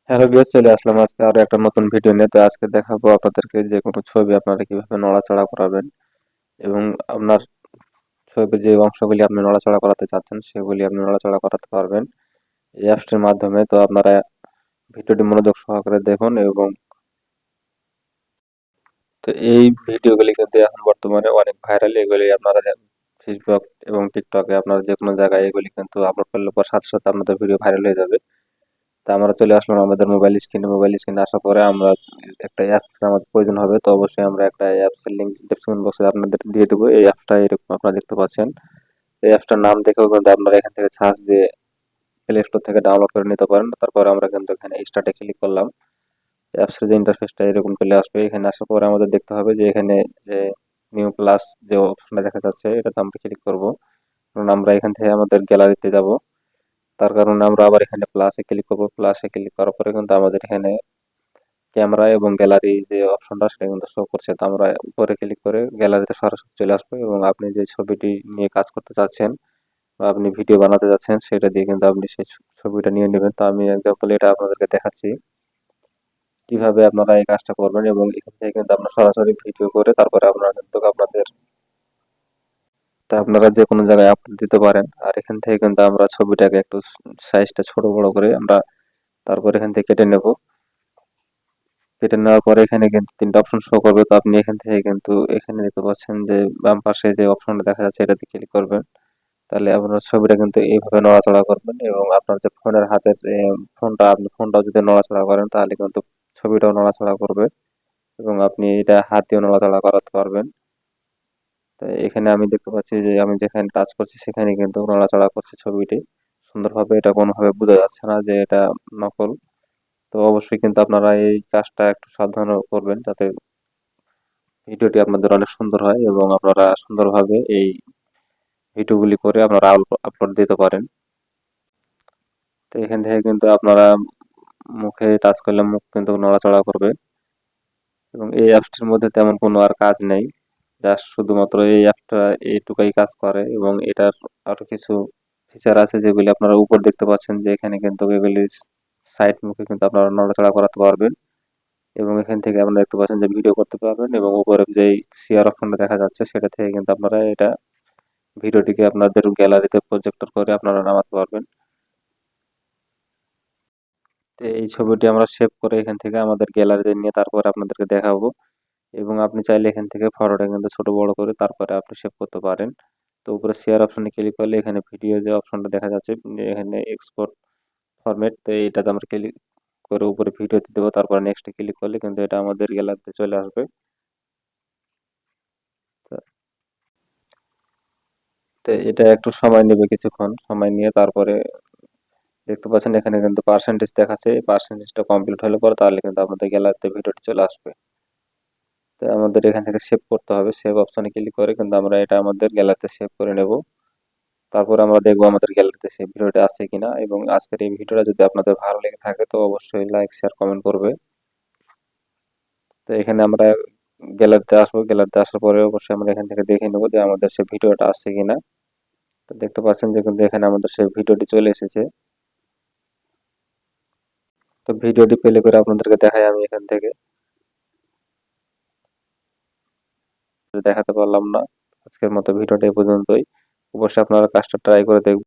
Hello viewers, চলে আসলাম আজকে আরো একটা নতুন ভিডিও নিয়ে। তো আজকে দেখাবো আপনাদেরকে যে কোনো ছবি আপনারা কিভাবে নড়াচড়া করাবেন এবং আপনার ছবির যে অংশগুলি আপনি নড়াচড়া করাতে চাচ্ছেন সেগুলি আপনি নড়াচড়া করাতে পারবেন এই অ্যাপসটির মাধ্যমে। তো আপনারা ভিডিওটি মনোযোগ সহকারে দেখুন এবং তো এই ভিডিওগুলি কিন্তু এখন বর্তমানে অনেক ভাইরাল। এগুলি আপনারা ফেসবুক এবং টিকটকে আপনারা যে কোনো জায়গায় এগুলি কিন্তু আপলোড করলে পর সাথে সাথে আপনাদের ভিডিও ভাইরাল হয়ে যাবে। তা আমরা চলে আসলাম আমাদের মোবাইল স্ক্রিনে আসার পরে আমরা একটা অ্যাপস আমাদের প্রয়োজন হবে। তো অবশ্যই আমরা একটা অ্যাপসের লিঙ্ক ডেসক্রিপশন বক্সে আপনাদের দিয়ে দেবো। এই অ্যাপসটা এরকম আপনারা দেখতে পাচ্ছেন। এই অ্যাপসটার নাম দেখেও কিন্তু আপনারা এখান থেকে সার্চ দিয়ে প্লে স্টোর থেকে ডাউনলোড করে নিতে পারেন। তারপরে আমরা কিন্তু এখানে স্টার্টে ক্লিক করলাম। অ্যাপসের যে ইন্টারফেসটা এরকম চলে আসবে। এখানে আসার পরে আমাদের দেখতে হবে যে এখানে যে নিউ প্লাস যে অপশনটা দেখা যাচ্ছে এটাতে আমরা ক্লিক করব। কারণ আমরা এখান থেকে আমাদের গ্যালারিতে যাব। তার কারণে আমরা আবার এখানে প্লাসে ক্লিক করব। প্লাসে ক্লিক করার পরে কিন্তু আমাদের এখানে ক্যামেরা এবং গ্যালারি যে অপশনটা সেটা কিন্তু শো করছে। তো আমরা উপরে ক্লিক করে গ্যালারিতে সরাসরি চলে আসবো এবং আপনি যে ছবিটি নিয়ে কাজ করতে চাচ্ছেন বা আপনি ভিডিও বানাতে যাচ্ছেন সেটা দিয়ে কিন্তু আপনি সেই ছবিটা নিয়ে নেবেন। তো আমি এক্সাম্পল এটা আপনাদেরকে দেখাচ্ছি কিভাবে আপনারা এই কাজটা করবেন এবং এখান থেকে কিন্তু আপনারা সরাসরি ভিডিও করে তারপরে আপনারা কিন্তু আপনারা যে কোনো জায়গায় আপলোড দিতে পারেন। আর এখান থেকে কিন্তু আমরা ছবিটাকে একটু সাইজটা ছোট বড় করে আমরা তারপর এখান থেকে কেটে নেব। কেটে নেওয়ার পরে এখানে কিন্তু ৩ টা অপশন শো করবে। তো আপনি এখান থেকে কিন্তু এখানে দেখতে পাচ্ছেন যে বাম পাশে যে অপশনটা দেখা যাচ্ছে এটাতে ক্লিক করবেন। তাহলে আপনার ছবিটা কিন্তু এইভাবে নড়াচড়া করবেন এবং আপনার যে ফোনের হাতের আপনি ফোনটাও যদি নড়াচড়া করেন তাহলে কিন্তু ছবিটাও নড়াচড়া করবে এবং আপনি এটা হাত দিয়েও নড়াচড়া করাতে পারবেন। তো এখানে আমি দেখতে পাচ্ছি যে আমি যেখানে টাচ করছি সেখানে কিন্তু নড়াচড়া করছে ছবিটি সুন্দরভাবে। এটা কোনোভাবে বোঝা যাচ্ছে না যে এটা নকল। তো অবশ্যই কিন্তু আপনারা এই কাজটা একটু সাবধানে করবেন যাতে ভিডিওটি আপনাদের অনেক সুন্দর হয় এবং আপনারা সুন্দরভাবে এই ভিডিওগুলি করে আপনারা আপলোড দিতে পারেন। তো এখান থেকে কিন্তু আপনারা মুখে টাচ করলে মুখ কিন্তু নড়াচড়া করবে এবং এই অ্যাপসটির মধ্যে তেমন কোনো আর কাজ নেই। জাস্ট শুধুমাত্র এই অ্যাপটা এইটুকাই কাজ করে এবং এটার আরো কিছু ফিচার আছে যেগুলি আপনারা উপর দেখতে পাচ্ছেন যে এখানে কিন্তু এগুলি সাইড মুখে কিন্তু আপনারা নড়াচড়া করাতে পারবেন এবং এখান থেকে আপনারা দেখতে পাচ্ছেন যে ভিডিও করতে পারবেন এবং উপরে যেই শেয়ার অপশনটা দেখা যাচ্ছে সেটা থেকে কিন্তু আপনারা এটা ভিডিওটিকে আপনাদের গ্যালারিতে প্রজেক্টর করে আপনারা নামাতে পারবেন। তো এই ছবিটি আমরা সেভ করে এখান থেকে আমাদের গ্যালারিতে নিয়ে তারপরে আপনাদেরকে দেখাবো এবং আপনি চাইলে এখান থেকে ফটোটা কিন্তু ছোট বড় করে তারপরে আপনি সেভ করতে পারেন। তো উপরে শেয়ার অপশনে ক্লিক করলে এখানে ভিডিও যে অপশনটা দেখা যাচ্ছে এখানে এক্সপোর্ট ফরম্যাট, তো এইটাতে আমরা ক্লিক করে উপরে ভিডিওতে দেবো। তারপর নেক্সটে ক্লিক করলে কিন্তু এটা আমাদের গ্যালারিতে চলে আসবে। তো তো এটা একটু সময় নেবে, কিছুক্ষণ সময় নিয়ে তারপরে দেখতে পাচ্ছেন এখানে কিন্তু পার্সেন্টেজ দেখাচ্ছে। এই পার্সেন্টেজটা কমপ্লিট হলে পরে তাহলে কিন্তু আমাদের গ্যালারিতে ভিডিওটি চলে আসবে। তো আমাদের এখান থেকে সেভ করতে হবে। সেভ অপশনে ক্লিক করে কিন্তু আমরা এটা আমাদের গ্যালারিতে সেভ করে নেব। তারপর আমরা দেখবো আমাদের গ্যালারিতে সেই ভিডিওটা আছে কিনা এবং আজকের এই ভিডিওটা যদি আপনাদের ভালো লেগে থাকে তো অবশ্যই লাইক শেয়ার কমেন্ট করবে। তো এখানে আমরা গ্যালারিতে আসবো। গ্যালারিতে আসার পরে অবশ্যই আমরা এখান থেকে দেখে নেবো যে আমাদের সেই ভিডিওটা আছে কিনা। তো দেখতে পাচ্ছেন যে কিন্তু এখানে আমাদের সেই ভিডিওটি চলে এসেছে। তো ভিডিওটি প্লে করে আপনাদেরকে দেখাই আমি এখান থেকে। দেখাতে পারলাম না। আজকের মতো ভিডিওটা এই পর্যন্তই। অবশ্যই আপনারা কাজটা ট্রাই করে দেখবেন।